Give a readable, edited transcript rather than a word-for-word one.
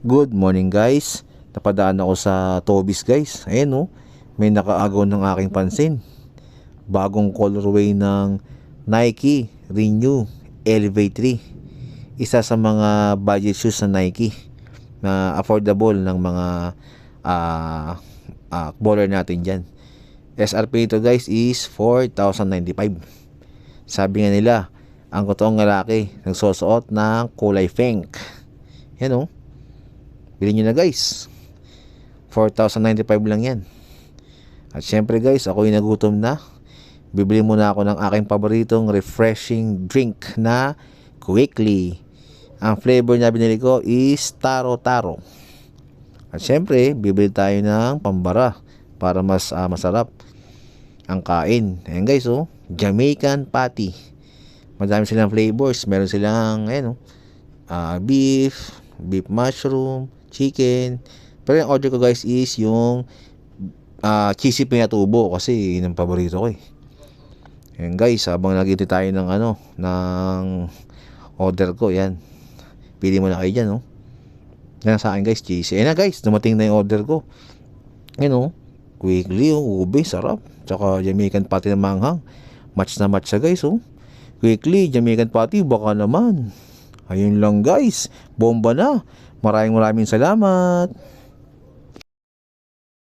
Good morning guys. Napadaan ako sa Toby's guys. Ayan oh, may nakaagaw ng aking pansin. Bagong colorway ng Nike Renew Elevate 3. Isa sa mga budget shoes ng Nike na affordable ng mga baller natin dyan. SRP ito guys is 4,095. Sabi nga nila, ang totoong lalaki nagsusuot ng kulay pink. Yan oh, bilhin nyo na guys, 4,095 lang yan. At syempre guys, ako'y nagutom na. Bibili muna ako ng aking paboritong refreshing drink na Quickly. Ang flavor na binili ko is Taro Taro. At syempre, bibili tayo ng pambara para mas masarap ang kain. Ayan guys oh, Jamaican Patty. Madami silang flavors. Meron silang beef mushroom, chicken. Pero yung order ko guys is yung cheesy pinatubo kasi yun ang paborito ko eh. Ayan guys, habang nag-intay tayo ng ng order ko, yan. Pili mo na kayo dyan, no? Yan sa akin guys, cheesy. Ayan na guys, dumating na yung order ko. Ayan, Quickly, ube, sarap. Tsaka Jamaican Patty na manghang. Match na match siya guys, Quickly, Jamaican Patty, baka naman. Ayun lang guys, bomba na. Maraming salamat.